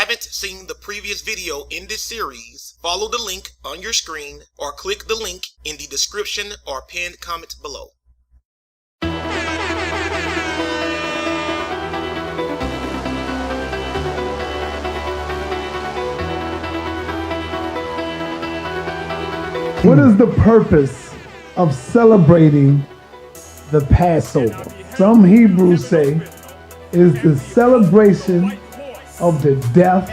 haven't seen the previous video in this series, follow the link on your screen or click the link in the description or pinned comment below. What is the purpose of celebrating the Passover? Some Hebrews say it is the celebration of the death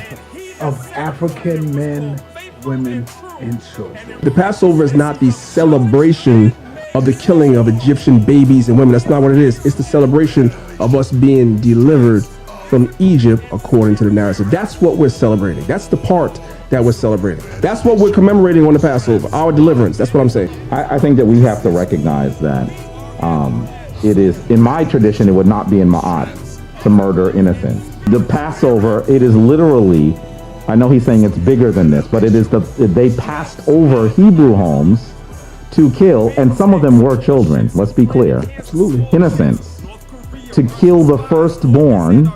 of African men, women, and children. The Passover is not the celebration of the killing of Egyptian babies and women. That's not what it is. It's the celebration of us being delivered from Egypt according to the narrative. That's what we're celebrating. That's the part that we're celebrating. That's what we're commemorating on the Passover, our deliverance. That's what I'm saying. I think that we have to recognize that it is, in my tradition, it would not be in Ma'at to murder innocents. The Passover, it is literally, I know he's saying it's bigger than this, but it is they passed over Hebrew homes to kill, and some of them were children, let's be clear. Absolutely. Innocents, to kill the firstborn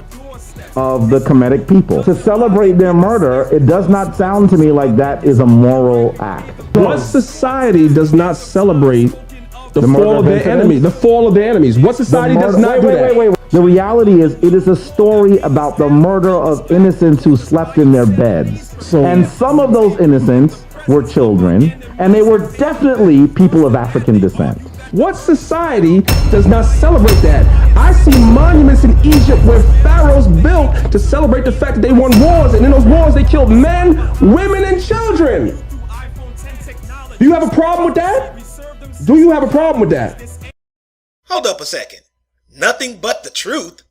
of the Kemetic people. To celebrate their murder, it does not sound to me like that is a moral act. What society does not celebrate the fall of their enemies? The fall of their enemies. What society does not do that? Wait. The reality is, it is a story about the murder of innocents who slept in their beds. And some of those innocents were children, and they were definitely people of African descent. What society does not celebrate that? I see monuments in Egypt where pharaohs built to celebrate the fact that they won wars, and in those wars they killed men, women, and children. Do you have a problem with that? Do you have a problem with that? Hold up a second. Nothing but the truth?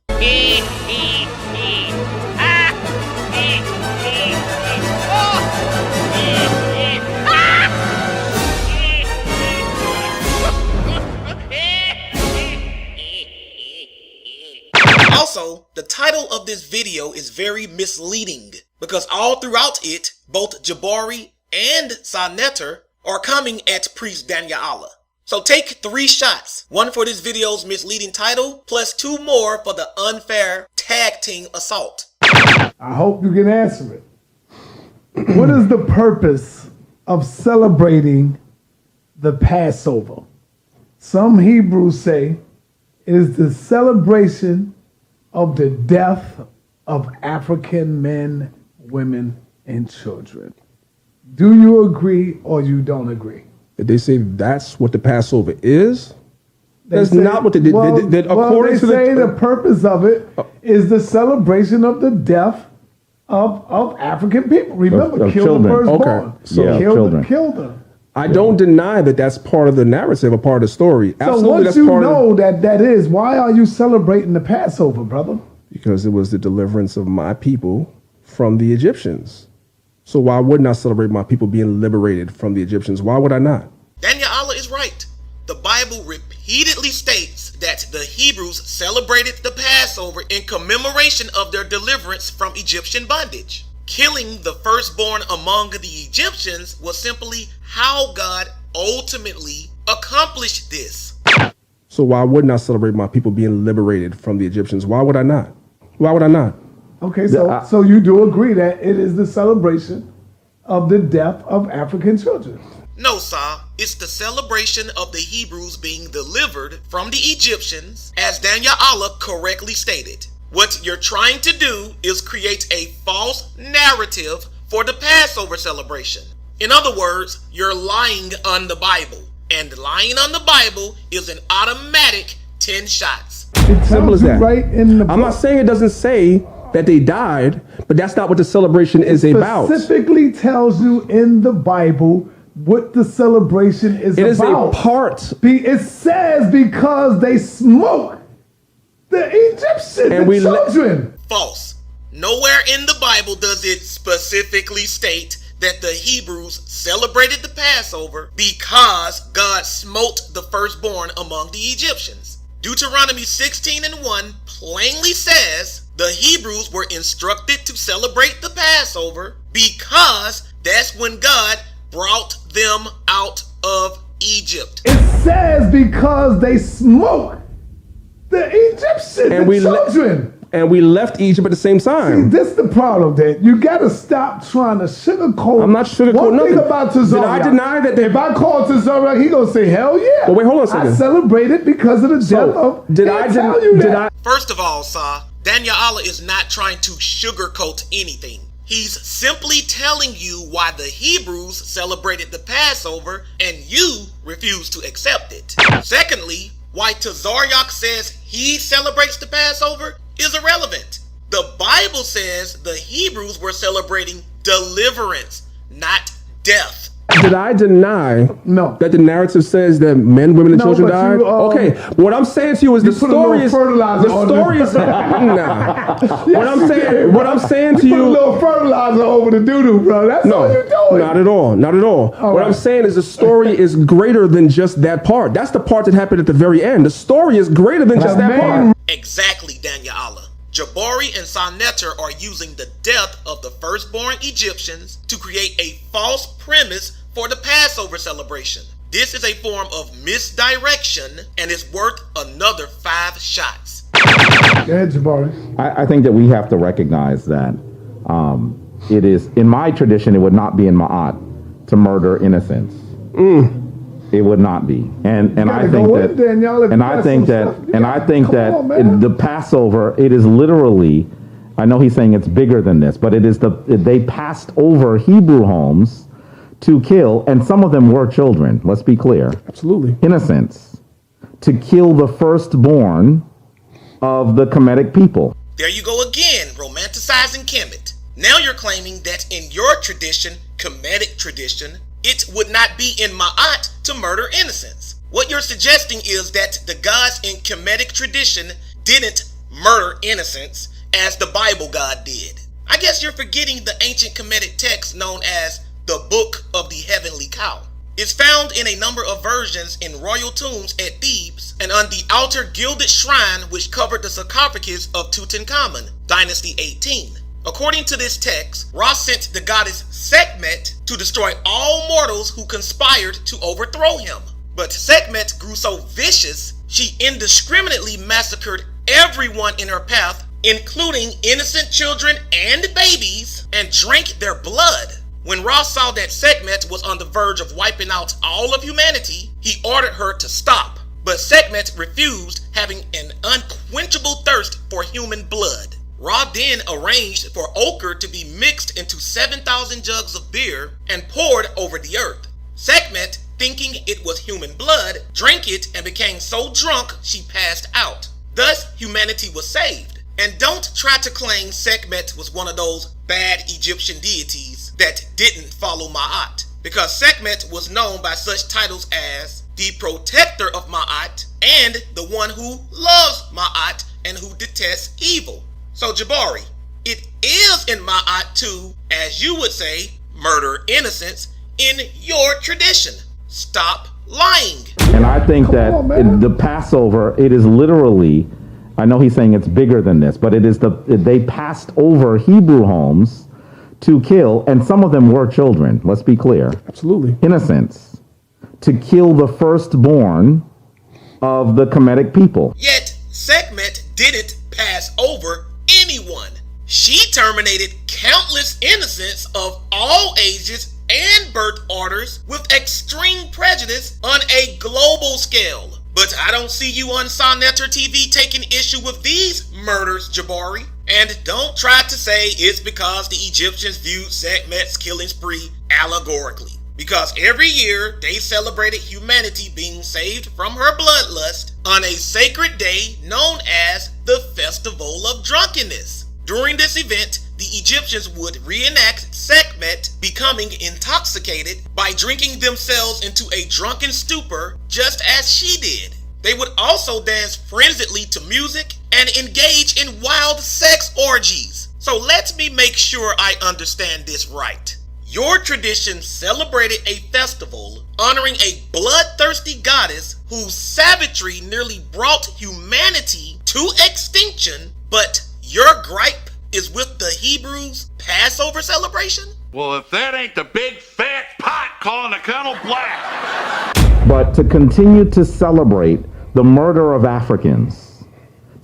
Also, the title of this video is very misleading because all throughout it, both Jabari and Saneter are coming at priest Danyaahla. So take 3 shots, 1 for this video's misleading title, plus 2 more for the unfair tag team assault. I hope you can answer it. What is the purpose of celebrating the Passover? Some Hebrews say it is the celebration of the death of African men, women, and children. Do you agree or you don't agree? Did they say that's what the Passover is? That's not what they did. They say the purpose of it is the celebration of the death of African people. Remember, kill the firstborn. Okay. So kill them. I don't deny that that's part of the narrative, a part of the story. So once you know that is, why are you celebrating the Passover, brother? Because it was the deliverance of my people from the Egyptians. So why wouldn't I celebrate my people being liberated from the Egyptians? Why would I not? Danyaahla is right. The Bible repeatedly states that the Hebrews celebrated the Passover in commemoration of their deliverance from Egyptian bondage. Killing the firstborn among the Egyptians was simply how God ultimately accomplished this. So why wouldn't I celebrate my people being liberated from the Egyptians? Why would I not? Why would I not? Okay, so you do agree that it is the celebration of the death of African children? No, sir. It's the celebration of the Hebrews being delivered from the Egyptians, as Danyaahla correctly stated. What you're trying to do is create a false narrative for the Passover celebration. In other words, you're lying on the Bible. And lying on the Bible is an automatic 10 shots. It tells you right in the book. I'm not saying it doesn't say that they died, but that's not what the celebration is about. It specifically tells you in the Bible what the celebration is about. It is a part. It says because they smoke the Egyptians, and the children. False. Nowhere in the Bible does it specifically state that the Hebrews celebrated the Passover because God smote the firstborn among the Egyptians. Deuteronomy 16:1 plainly says the Hebrews were instructed to celebrate the Passover because that's when God brought them out of Egypt. It says because they smoke the Egyptians, the children. and we left Egypt at the same time. This is the problem, Dan. You got to stop trying to sugarcoat. I'm not sugarcoating One nothing. thing about Tazariak. Did I deny that if I call Tazariak, he gonna say, "Hell yeah!" Well, wait, hold on a second. I celebrated because of the death of. Did I? First of all, Sa, Danyaahla is not trying to sugarcoat anything. He's simply telling you why the Hebrews celebrated the Passover and you refuse to accept it. Secondly, why Tazariak says he celebrates the Passover is irrelevant. The Bible says the Hebrews were celebrating deliverance, not death. Did I deny that the narrative says that men, women, and children died? Okay, what I'm saying to you is the story is nah. What I'm saying to you, put a little fertilizer over the doo-doo, bro. That's all you're doing. Not at all. What I'm saying is the story is greater than just that part. That's the part that happened at the very end. The story is greater than just that part. Exactly, Danyaahla. Jabari and Saneter are using the death of the firstborn Egyptians to create a false premise for the Passover celebration. This is a form of misdirection and is worth another 5 shots. Go ahead, Jabari. I think that we have to recognize that it is, in my tradition, it would not be in Ma'at to murder innocents. It would not be, and I think that the Passover, it is literally, I know he's saying it's bigger than this, but it is they passed over Hebrew homes to kill, and some of them were children. Let's be clear, absolutely innocents, to kill the firstborn of the Kemetic people. There you go again, romanticizing Kemet. Now you're claiming that in your tradition, Kemetic tradition, it would not be in Ma'at to murder innocents. What you're suggesting is that the gods in Kemetic tradition didn't murder innocents as the Bible God did. I guess you're forgetting the ancient Kemetic text known as the Book of the Heavenly Cow. It's found in a number of versions in royal tombs at Thebes and on the outer gilded shrine which covered the sarcophagus of Tutankhamun, Dynasty 18. According to this text, Ra sent the goddess Sekhmet to destroy all mortals who conspired to overthrow him. But Sekhmet grew so vicious, she indiscriminately massacred everyone in her path, including innocent children and babies, and drank their blood. When Ra saw that Sekhmet was on the verge of wiping out all of humanity, he ordered her to stop. But Sekhmet refused, having an unquenchable thirst for human blood. Ra then arranged for ochre to be mixed into 7,000 jugs of beer and poured over the earth. Sekhmet, thinking it was human blood, drank it and became so drunk she passed out. Thus, humanity was saved. And don't try to claim Sekhmet was one of those bad Egyptian deities that didn't follow Ma'at, because Sekhmet was known by such titles as the protector of Ma'at and the one who loves Ma'at and who detests evil. So Jabari, it is in Ma'at to, as you would say, murder innocents in your tradition. Stop lying. And I think the Passover, it is literally, I know he's saying it's bigger than this, but it is they passed over Hebrew homes to kill, and some of them were children. Let's be clear. Absolutely. Innocents, to kill the firstborn of the Kemetic people. Yet Sekhmet didn't pass over anyone. She terminated countless innocents of all ages and birth orders with extreme prejudice on a global scale. But I don't see you on Saneter TV taking issue with these murders, Jabari. And don't try to say it's because the Egyptians viewed Sekhmet's killing spree allegorically. Because every year they celebrated humanity being saved from her bloodlust on a sacred day known as the Festival of Drunkenness. During this event, the Egyptians would reenact Sekhmet becoming intoxicated by drinking themselves into a drunken stupor just as she did. They would also dance frenziedly to music and engage in wild sex orgies. So let me make sure I understand this right. Your tradition celebrated a festival honoring a bloodthirsty goddess whose savagery nearly brought humanity to extinction, but your gripe is with the Hebrews' Passover celebration? Well, if that ain't the big fat pot calling the Colonel black. But to continue to celebrate the murder of Africans,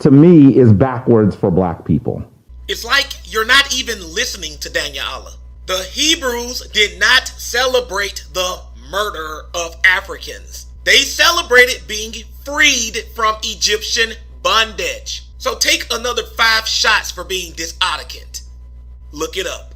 to me, is backwards for black people. It's like you're not even listening to Danyaahla. The Hebrews did not celebrate the murder of Africans. They celebrated being freed from Egyptian bondage. So take another 5 shots for being disarticant. Look it up.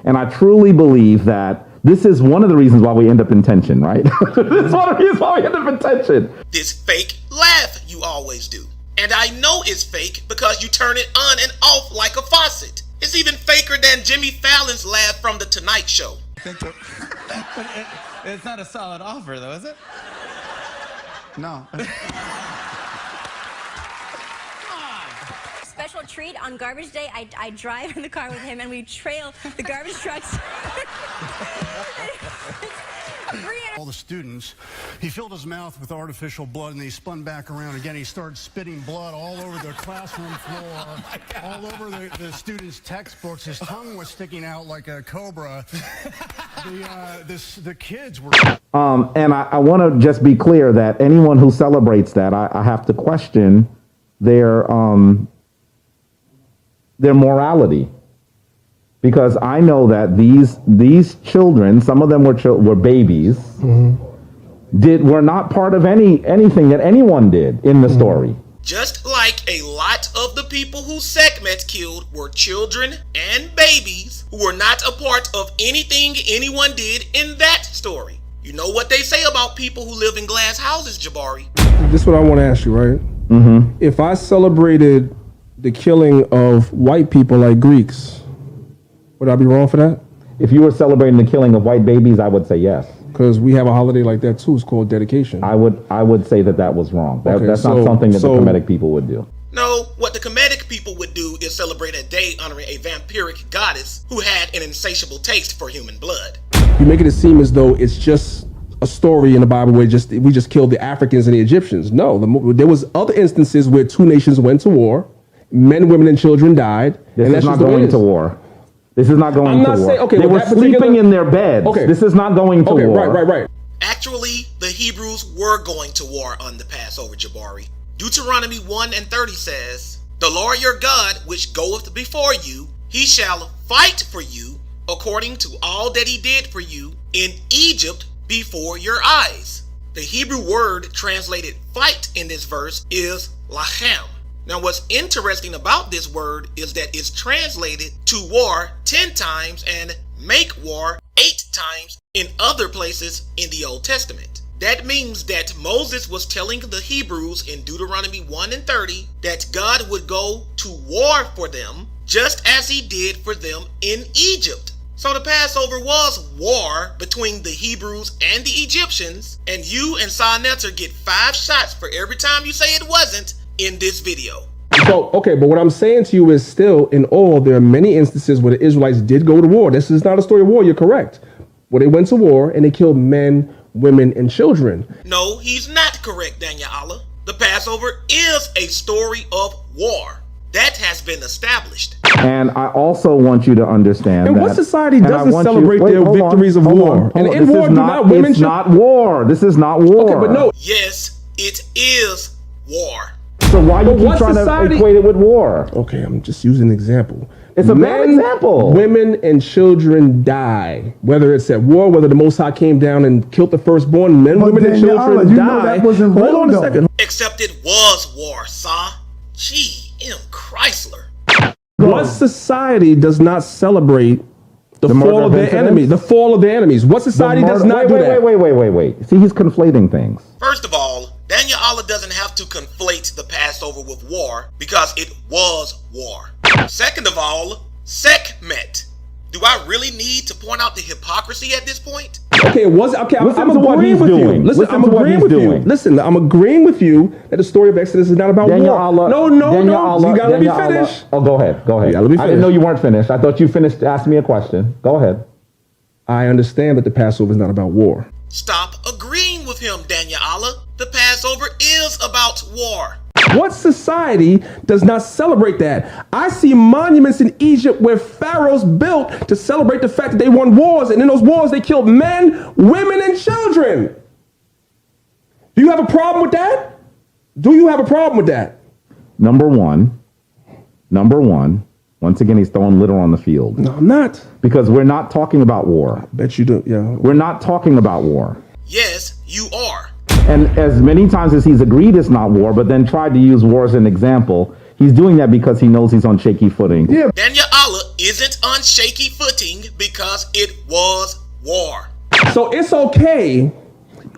And I truly believe that this is one of the reasons why we end up in tension, right? This is one of the reasons why we end up in tension. This fake laugh you always do. And I know it's fake because you turn it on and off like a faucet. It's even faker than Jimmy Fallon's laugh from The Tonight Show. It's not a solid offer, though, is it? No. Special treat on garbage day. I drive in the car with him and we trail the garbage trucks. All the students, he filled his mouth with artificial blood and he spun back around again. He started spitting blood all over the classroom floor, all over the students' textbooks. His tongue was sticking out like a cobra. The kids were... And I want to just be clear that anyone who celebrates that, I have to question their morality. Because I know that these children, some of them were babies, were not part of anything that anyone did in the story. Just like a lot of the people who Sekhmet killed were children and babies who were not a part of anything anyone did in that story. You know what they say about people who live in glass houses, Jabari. This is what I want to ask you, right? If I celebrated the killing of white people like Greeks, would I be wrong for that? If you were celebrating the killing of white babies, I would say yes. Because we have a holiday like that too. It's called dedication. I would say that was wrong. That's not something that the Kemetic people would do. No, what the Kemetic people would do is celebrate a day honoring a vampiric goddess who had an insatiable taste for human blood. You make it seem as though it's just a story in the Bible where we just killed the Africans and the Egyptians. No, there was other instances where 2 nations went to war, men, women, and children died. This is not going to war. This is not going to war. Saying, okay, they were sleeping in their beds. Okay. This is not going to war. Right. Actually, the Hebrews were going to war on the Passover, Jabari. Deuteronomy 1:30 says, "The Lord your God, which goeth before you, he shall fight for you according to all that he did for you in Egypt before your eyes." The Hebrew word translated fight in this verse is lachem. Now, what's interesting about this word is that it's translated to war 10 times and make war 8 times in other places in the Old Testament. That means that Moses was telling the Hebrews in Deuteronomy 1:30 that God would go to war for them just as he did for them in Egypt. So the Passover was war between the Hebrews and the Egyptians, and you and Saneter get 5 shots for every time you say it wasn't in this video. So, okay, but what I'm saying to you is still, in all, there are many instances where the Israelites did go to war. This is not a story of war, you're correct. Where they went to war and they killed men, women, and children. No, he's not correct, Danyaahla. The Passover is a story of war. That has been established. And I also want you to understand and that... what society doesn't celebrate their victories of war? And in war, do not women... It's not war. This is not war. Okay, but no. Yes, it is war. So why do you keep trying to equate it with war? Okay, I'm just using an example. It's a bad example. Women and children die. Whether it's at war, whether the Most High came down and killed the firstborn, men, women, and children die. Hold on a second. Except it was war, Sa. G.M. Chrysler. What society does not celebrate the fall of their enemies? The fall of their enemies. What society does not do that? Wait. See, he's conflating things. First of all, Danyaahla doesn't have to conflate the Passover with war because it was war. Second of all, Sekhmet. Do I really need to point out the hypocrisy at this point? Okay, I'm agreeing with you. Listen, I'm agreeing with you. Listen, I'm agreeing with you that the story of Exodus is not about war. No. You gotta let me finish. Oh, go ahead. Yeah, let me finish. I didn't know you weren't finished. I thought you finished to ask me a question. Go ahead. I understand that the Passover is not about war. Stop agreeing with him, Danyaahla. The Passover is about war. What society does not celebrate that? I see monuments in Egypt where pharaohs built to celebrate the fact that they won wars, and in those wars they killed men, women, and children. Do you have a problem with that? Do you have a problem with that? Number one, once again, he's throwing litter on the field. No, I'm not. Because we're not talking about war. Bet you do, yeah. We're not talking about war. Yes, you are. And as many times as he's agreed it's not war, but then tried to use war as an example, he's doing that because he knows he's on shaky footing. Yeah. Danyaahla isn't on shaky footing because it was war. So it's okay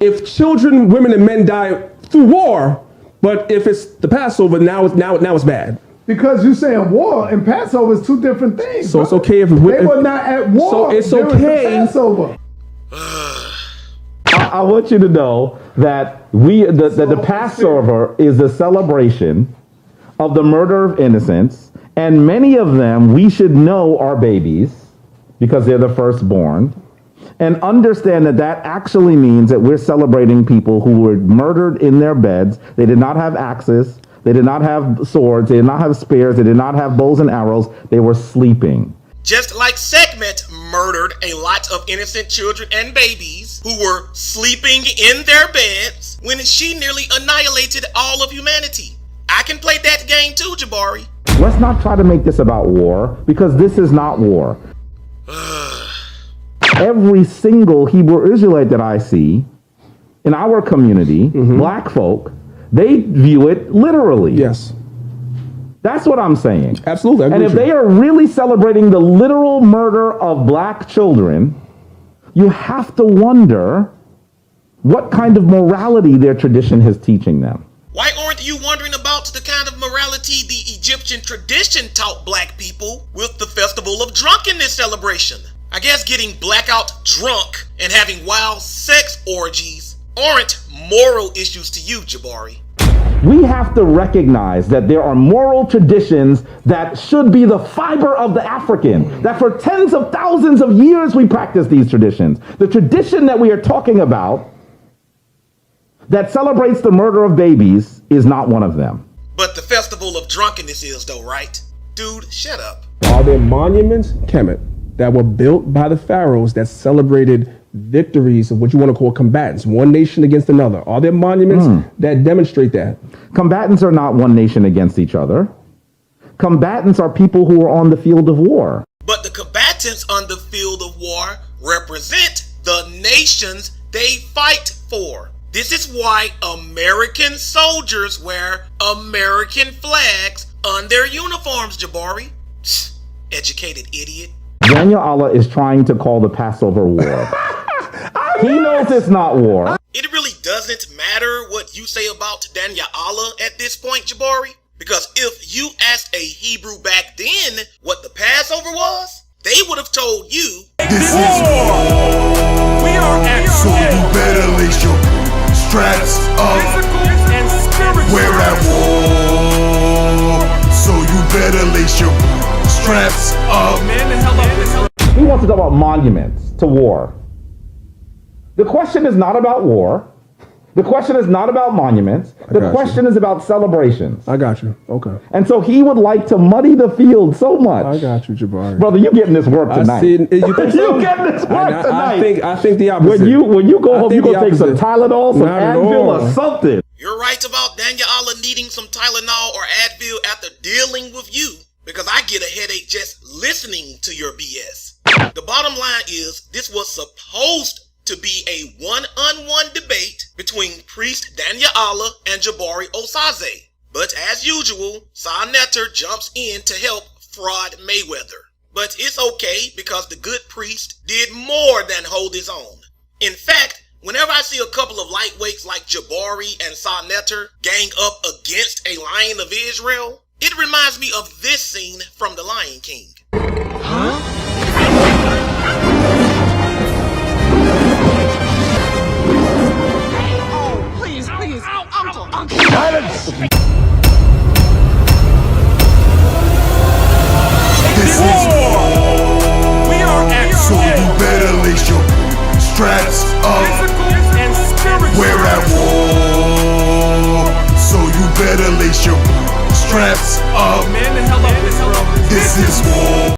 if children, women, and men die through war, but if it's the Passover, now it's bad. Because you're saying war and Passover is two different things. So it's okay if they were not at war. So it's during okay. The Passover. I want you to know that the Passover is a celebration of the murder of innocents, and many of them we should know are babies because they're the firstborn, and understand that actually means that we're celebrating people who were murdered in their beds. They did not have axes. They did not have swords. They did not have spears. They did not have bows and arrows. They were sleeping. Just like Sekhmet murdered a lot of innocent children and babies who were sleeping in their beds when she nearly annihilated all of humanity. I can play that game too, Jabari. Let's not try to make this about war, because this is not war. Every single Hebrew Israelite that I see in our community, black folk, they view it literally. Yes. That's what I'm saying. Absolutely. And if they are really celebrating the literal murder of black children, you have to wonder what kind of morality their tradition is teaching them. Why aren't you wondering about the kind of morality the Egyptian tradition taught black people with the Festival of Drunkenness celebration? I guess getting blackout drunk and having wild sex orgies aren't moral issues to you, Jabari. We have to recognize that there are moral traditions that should be the fiber of the African, that for tens of thousands of years we practice these traditions. The tradition that we are talking about that celebrates the murder of babies is not one of them. But the Festival of Drunkenness is though, right? Dude, shut up. Are there monuments, Kemet, that were built by the pharaohs that celebrated victories of what you want to call combatants, one nation against another? Are there monuments that demonstrate that? Combatants are not one nation against each other. Combatants are people who are on the field of war. But the combatants on the field of war represent the nations they fight for. This is why American soldiers wear American flags on their uniforms, Jabari. Educated idiot. Danyaahla is trying to call the Passover war. He knows it's not war. It really doesn't matter what you say about Danyaahla at this point, Jabari. Because if you asked a Hebrew back then what the Passover was, they would have told you, "This is war. We are at war. So you better lace your straps up. Physical and spiritual. We're at war. So you better lace your straps up." He wants to talk about monuments to war. The question is not about war. The question is not about monuments. The question is about celebrations. I got you. Okay. And so he would like to muddy the field so much. I got you, Jabari. Brother, you getting this work tonight. You think so? You getting this work tonight. I think the opposite. When you go home, you gonna take some Tylenol, some Advil, or something. You're right about Danyaahla needing some Tylenol or Advil after dealing with you, because I get a headache just listening to your BS. The bottom line is, this was supposed to be a one-on-one debate between priest Danyaahla and Jabari Osaze. But as usual, Sa Neter jumps in to help fraud Mayweather. But it's okay because the good priest did more than hold his own. In fact, whenever I see a couple of lightweights like Jabari and Sa Neter gang up against a Lion of Israel, it reminds me of this scene from The Lion King. Please, uncle.